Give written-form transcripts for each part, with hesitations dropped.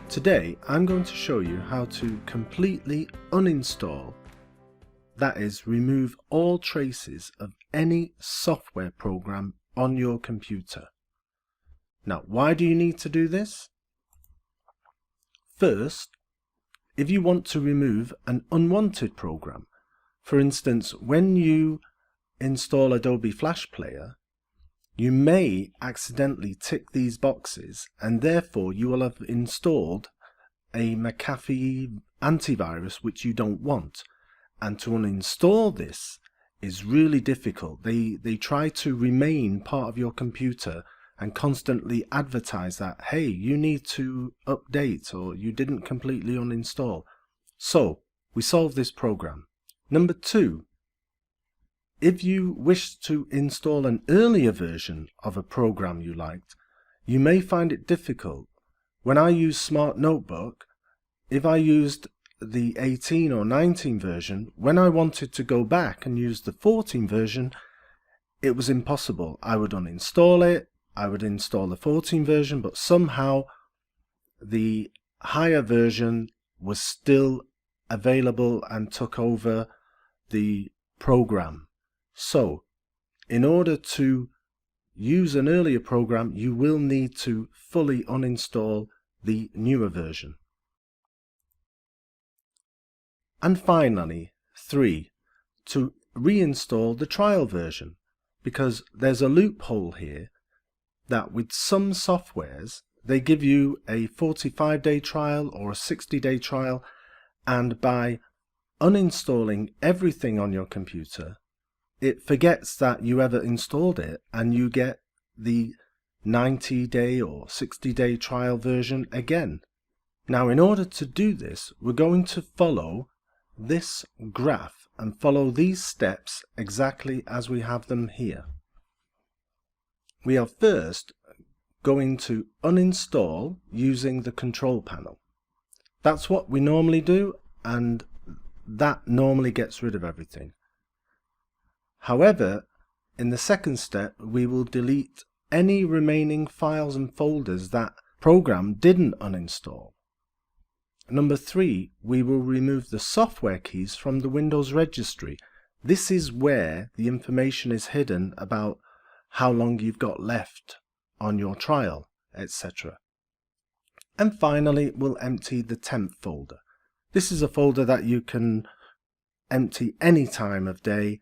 Today I'm going to show you how to completely uninstall, that is, remove all traces of any software program on your computer. Now, why do you need to do this? First, if you want to remove an unwanted program, for instance, when you install Adobe Flash Player, you may accidentally tick these boxes and therefore you will have installed a McAfee antivirus which you don't want. And to uninstall this is really difficult. They try to remain part of your computer and constantly advertise that, hey, you need to update or you didn't completely uninstall. So we solve this program. Number two, if you wish to install an earlier version of a program you liked, you may find it difficult. When I use Smart Notebook, if I used the 18 or 19 version, when I wanted to go back and use the 14 version, it was impossible. I would uninstall it, I would install the 14 version, but somehow the higher version was still available and took over the program. So, in order to use an earlier program, you will need to fully uninstall the newer version. And finally, 3, to reinstall the trial version, because there's a loophole here that with some softwares, they give you a 45-day trial or a 60-day trial, and by uninstalling everything on your computer, it forgets that you ever installed it and you get the 90-day or 60-day trial version again. Now, in order to do this, we're going to follow this graph and follow these steps exactly as we have them here. We are first going to uninstall using the control panel. That's what we normally do, and that normally gets rid of everything. However, in the second step, we will delete any remaining files and folders that program didn't uninstall. Number 3, we will remove the software keys from the Windows registry. This is where the information is hidden about how long you've got left on your trial, etc. And finally, we'll empty the Temp folder. This is a folder that you can empty any time of day,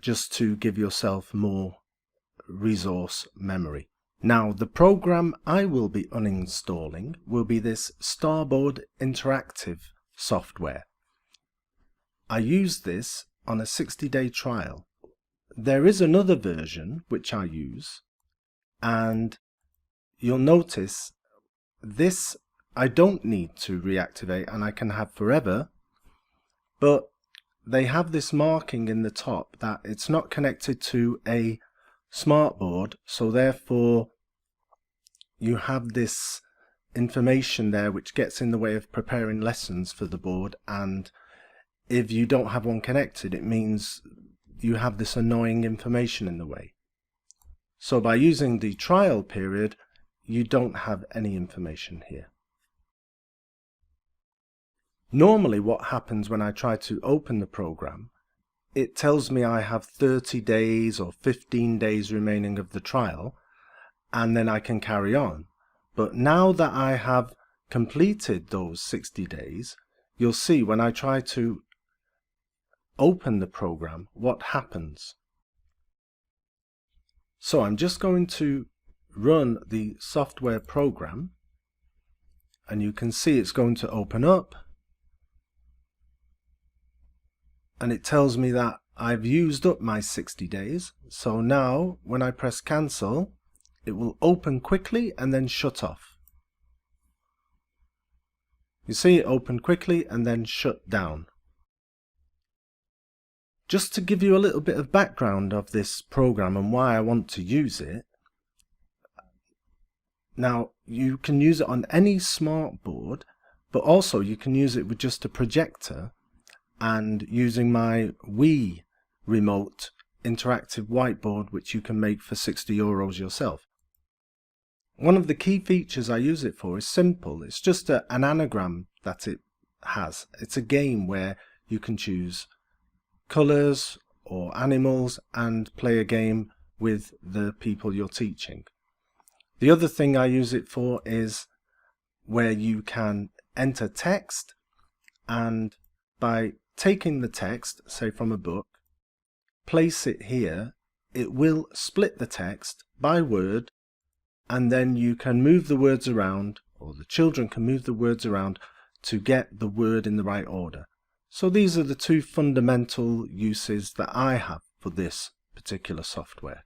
just to give yourself more resource memory. Now, the program I will be uninstalling will be this Starboard interactive software. I used this on a 60-day trial. There is another version which I use, and you'll notice this I don't need to reactivate and I can have forever, but they have this marking in the top that it's not connected to a smartboard, so therefore you have this information there which gets in the way of preparing lessons for the board, and if you don't have one connected, it means you have this annoying information in the way. So by using the trial period, you don't have any information here. Normally what happens when I try to open the program, it tells me I have 30 days or 15 days remaining of the trial, and then I can carry on. But now that I have completed those 60 days, you'll see when I try to open the program what happens. So I'm just going to run the software program, and you can see it's going to open up. And it tells me that I've used up my 60 days. So now when I press cancel, it will open quickly and then shut off. You see it open quickly and then shut down. Just to give you a little bit of background of this program and why I want to use it. Now, you can use it on any smart board, but also you can use it with just a projector and using my Wii remote interactive whiteboard, which you can make for €60 yourself. One of the key features I use it for is simple. It's just an anagram that it has. It's a game where you can choose colors or animals and play a game with the people you're teaching. The other thing I use it for is where you can enter text, and by taking the text, say from a book, place it here, it will split the text by word, and then you can move the words around, or the children can move the words around to get the word in the right order. So these are the two fundamental uses that I have for this particular software.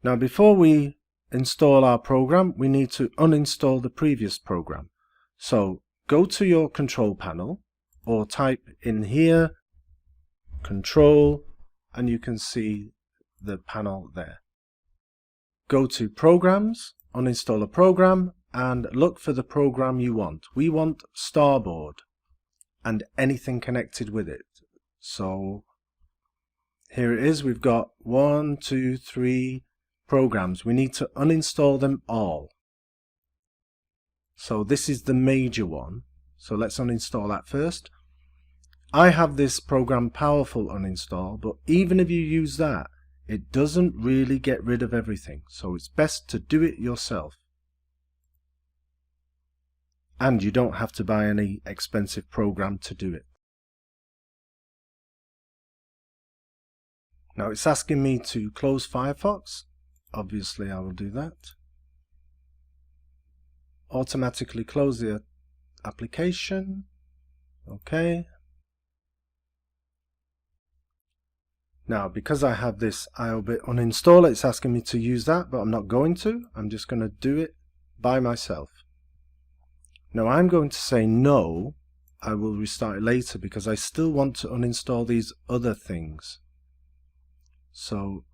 Now before we install our program, we need to uninstall the previous program. So go to your control panel or type in here control, and you can see the panel there. Go to programs, uninstall a program, and look for the program you want. We want Starboard and anything connected with it. So here it is. We've got 1, 2, 3 programs. We need to uninstall them all. So this is the major one. So let's uninstall that first. I have this program Powerful uninstall, but even if you use that, it doesn't really get rid of everything. So it's best to do it yourself. And you don't have to buy any expensive program to do it. Now it's asking me to close Firefox. Obviously I will do that. Automatically close the application. Okay. Now because I have this IObit uninstall, it's asking me to use that, but I'm not going to. I'm just going to do it by myself. Now I'm going to say no, I will restart it later because I still want to uninstall these other things. So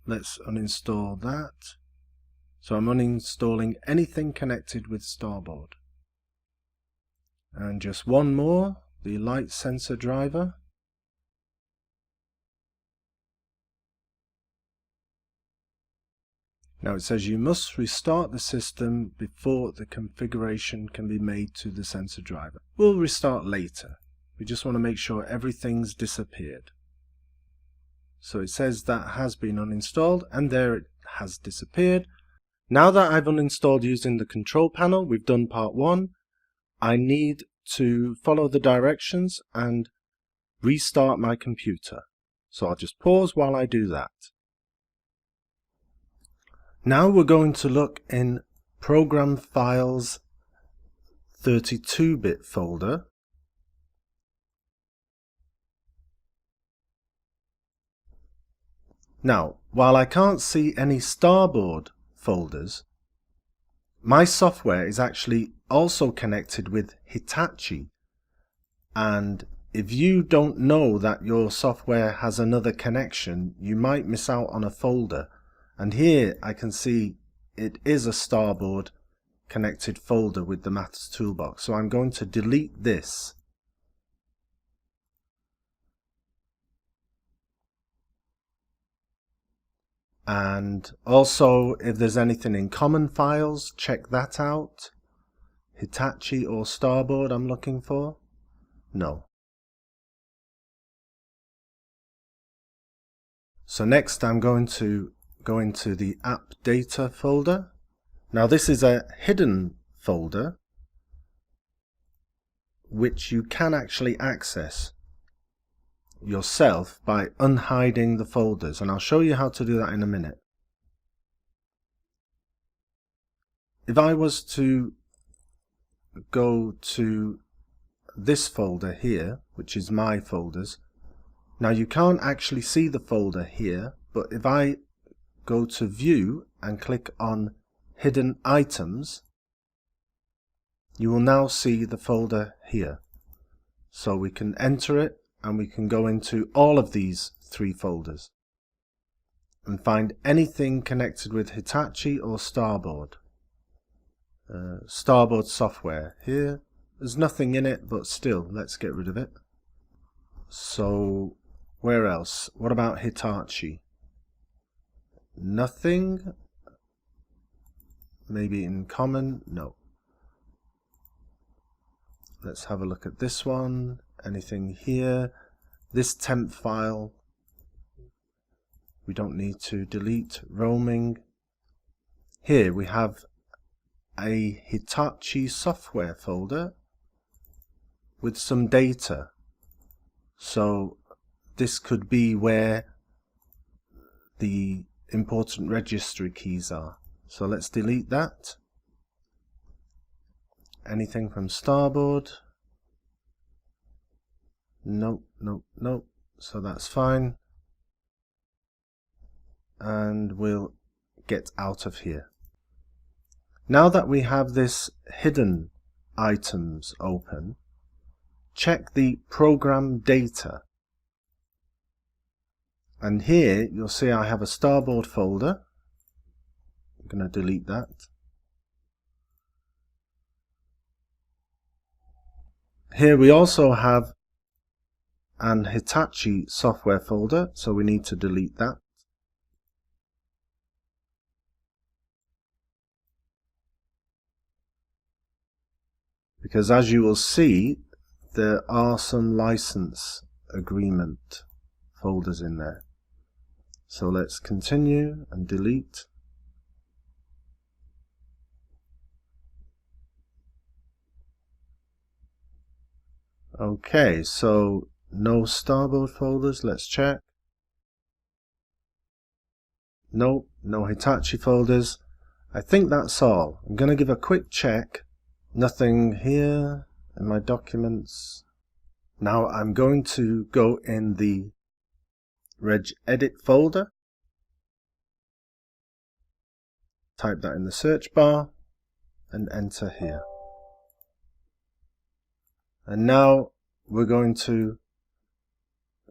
let's uninstall that. So I'm uninstalling anything connected with Starboard. And just one more, the light sensor driver. Now it says you must restart the system before the configuration can be made to the sensor driver. We'll restart later. We just want to make sure everything's disappeared. So it says that has been uninstalled, and there it has disappeared. Now that I've uninstalled using the control panel, we've done part 1. I need to follow the directions and restart my computer. So I'll just pause while I do that. Now we're going to look in ProgramFiles 32-bit folder. Now, while I can't see any Starboard folders, my software is actually also connected with Hitachi, and if you don't know that your software has another connection, you might miss out on a folder. And here I can see it is a Starboard connected folder with the Maths toolbox. So I'm going to delete this. And also if there's anything in common files, check that out. Hitachi or Starboard I'm looking for. No. So next I'm going to go into the appdata folder. Now this is a hidden folder which you can actually access yourself by unhiding the folders, and I'll show you how to do that in a minute. If I was to go to this folder here, which is my folders, now you can't actually see the folder here, but if I go to view and click on hidden items, you will now see the folder here. So we can enter it and we can go into all of these 3 folders and find anything connected with Hitachi or Starboard. Starboard software here, there's nothing in it, but still let's get rid of it. So where else? What about Hitachi? Nothing. maybe in common? No. Let's have a look at this one. Anything here? This temp file, we don't need to delete. Roaming. Here we have a Hitachi software folder with some data. So this could be where the important registry keys are. So let's delete that. Anything from Starboard? Nope, nope, nope. So that's fine. And we'll get out of here. Now that we have this hidden items open, check the ProgramData. And here you'll see I have a Starboard folder. I'm going to delete that. Here we also have an Hitachi software folder, so we need to delete that. Because as you will see, there are some license agreement folders in there. So let's continue and delete. Okay, so no Starboard folders. Let's check. Nope, no Hitachi folders. I think that's all. I'm going to give a quick check. Nothing here in my documents. Now I'm going to go in the regedit folder. Type that in the search bar and enter here. And now we're going to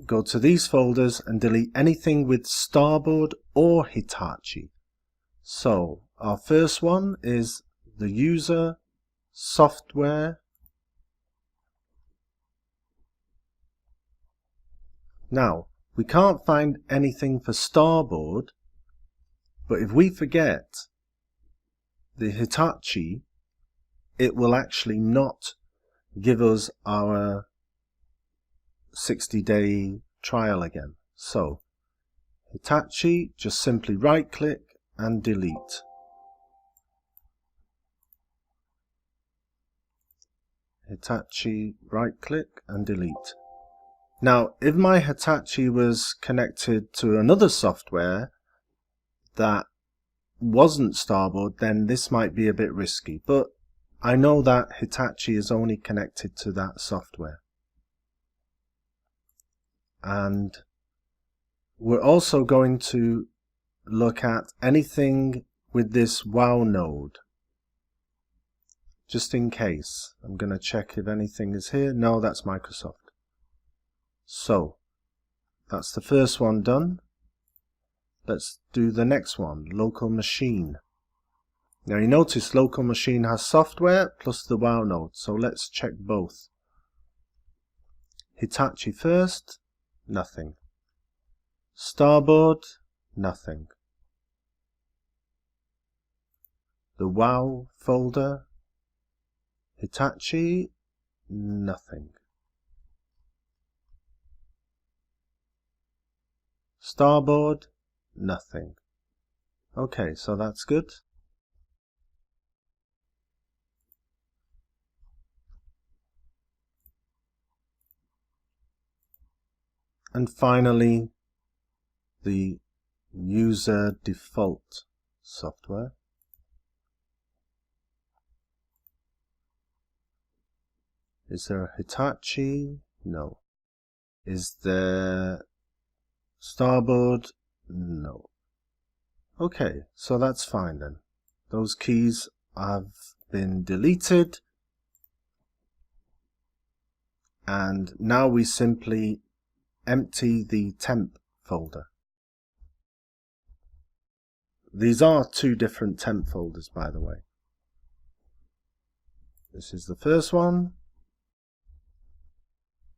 go to these folders and delete anything with Starboard or Hitachi. So our first one is the user software. Now we can't find anything for Starboard, but if we forget the Hitachi, it will actually not give us our 60-day trial again. So Hitachi, just simply right click and delete. Hitachi, right click and delete. Now if my Hitachi was connected to another software that wasn't Starboard, then this might be a bit risky, but I know that Hitachi is only connected to that software. And we're also going to look at anything with this wow node, just in case. I'm going to check if anything is here. No, that's Microsoft. So that's the first one done. Let's do the next one, local machine. Now you notice local machine has software plus the wow node, so let's check both. Hitachi first, nothing. Starboard, nothing. The wow folder, Hitachi, nothing. Starboard, nothing. Okay, so that's good. And finally, the user default software. Is there a Hitachi? No. Is there Starboard? No. Okay, so that's fine then. Those keys have been deleted. And now we simply empty the temp folder. These are two different temp folders, by the way. This is the first one.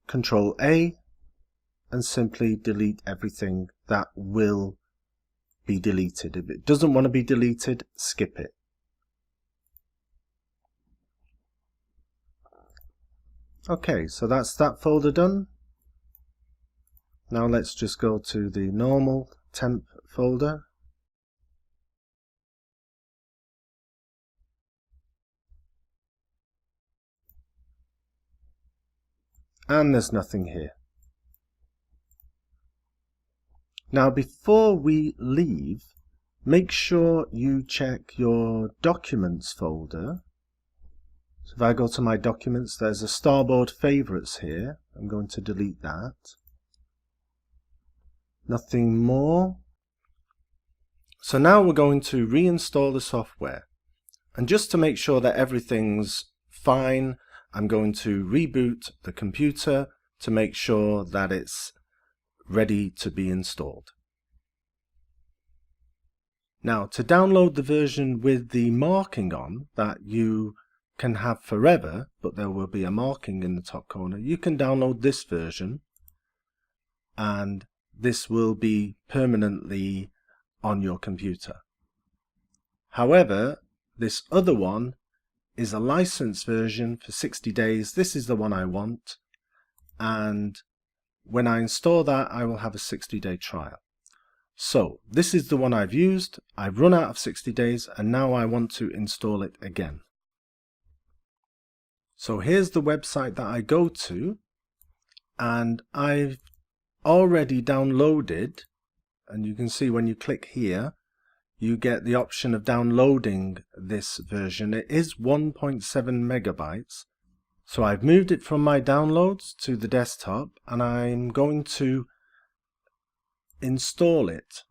Control A and simply delete everything that will be deleted. If it doesn't want to be deleted, skip it. Okay, so that's that folder done. Now let's just go to the normal temp folder. And there's nothing here. Now before we leave, make sure you check your documents folder. So if I go to my documents, there's a Starboard favorites here. I'm going to delete that. Nothing more. So now we're going to reinstall the software. And just to make sure that everything's fine, I'm going to reboot the computer to make sure that it's ready to be installed. Now to download the version with the marking on that you can have forever, but there will be a marking in the top corner, you can download this version and this will be permanently on your computer. However, this other one is a licensed version for 60 days. This is the one I want, and when I install that I will have a 60-day trial. So this is the one I've used. I've run out of 60 days and now I want to install it again. So here's the website that I go to, and I've already downloaded, and you can see when you click here you get the option of downloading this version. It is 1.7 megabytes. So I've moved it from my downloads to the desktop and I'm going to install it.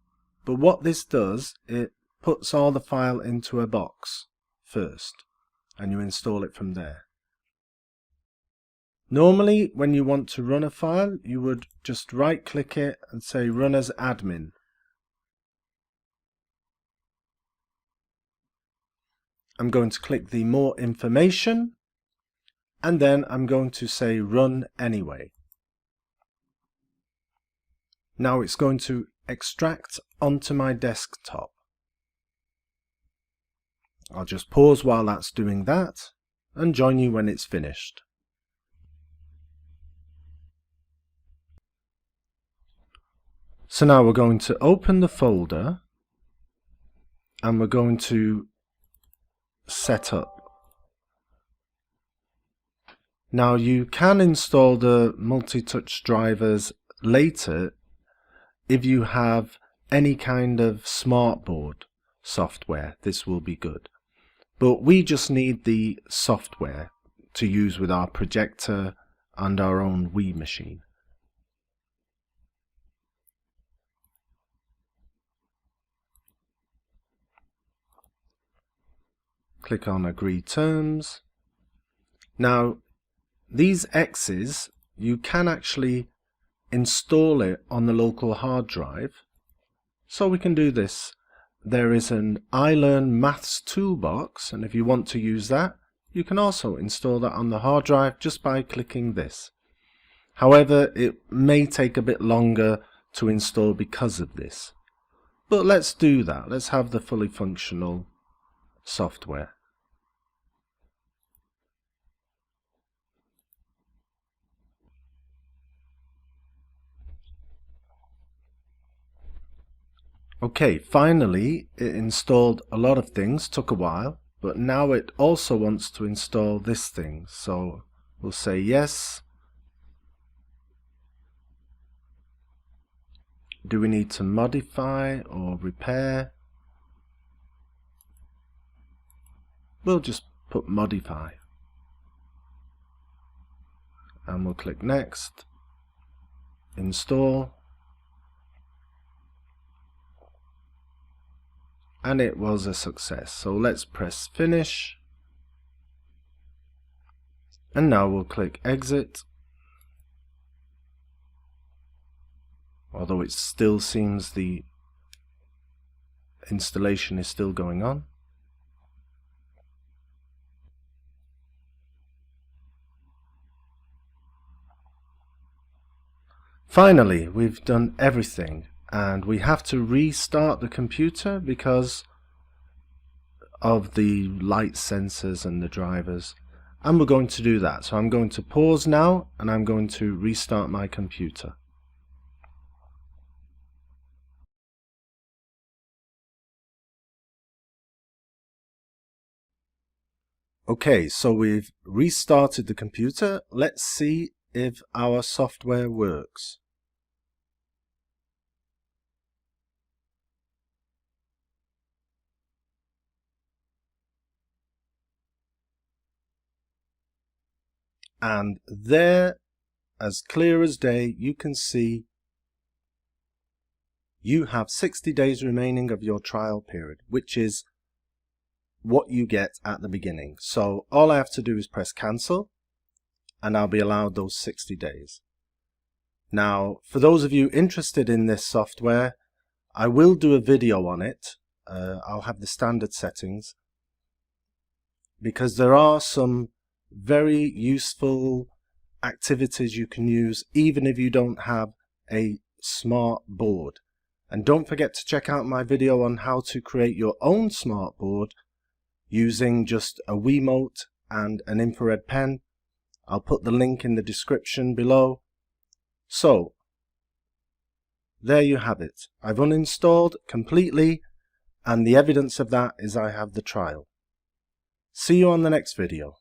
But what this does, it puts all the file into a box first and you install it from there. Normally when you want to run a file, you would just right click it and say run as admin. I'm going to click the more information and then I'm going to say run anyway. Now it's going to extract onto my desktop. I'll just pause while that's doing that and join you when it's finished. So now we're going to open the folder and we're going to set up. Now you can install the multi-touch drivers later if you have any kind of smartboard software. This will be good, but we just need the software to use with our projector and our own Wii machine. Click on Agree Terms. Now these X's, you can actually install it on the local hard drive. So we can do this. There is an iLearn Maths toolbox, and if you want to use that, you can also install that on the hard drive just by clicking this. However, it may take a bit longer to install because of this. But let's do that. Let's have the fully functional software. Okay, finally it installed a lot of things, took a while, but now it also wants to install this thing. So we'll say yes. Do we need to modify or repair? We'll just put modify. And we'll click next. Install. And it was a success. So let's press finish. And now we'll click exit. Although it still seems the installation is still going on. Finally, we've done everything. And we have to restart the computer because of the light sensors and the drivers. And we're going to do that. So I'm going to pause now and I'm going to restart my computer. Okay, so we've restarted the computer. Let's see if our software works. And there, as clear as day, you can see you have 60 days remaining of your trial period, which is what you get at the beginning. So all I have to do is press cancel and I'll be allowed those 60 days. Now, for those of you interested in this software, I will do a video on it. I'll have the standard settings because there are some very useful activities you can use even if you don't have a smart board. And don't forget to check out my video on how to create your own smart board using just a Wiimote and an infrared pen. I'll put the link in the description below. So there you have it. I've uninstalled completely, and the evidence of that is I have the trial. See you on the next video.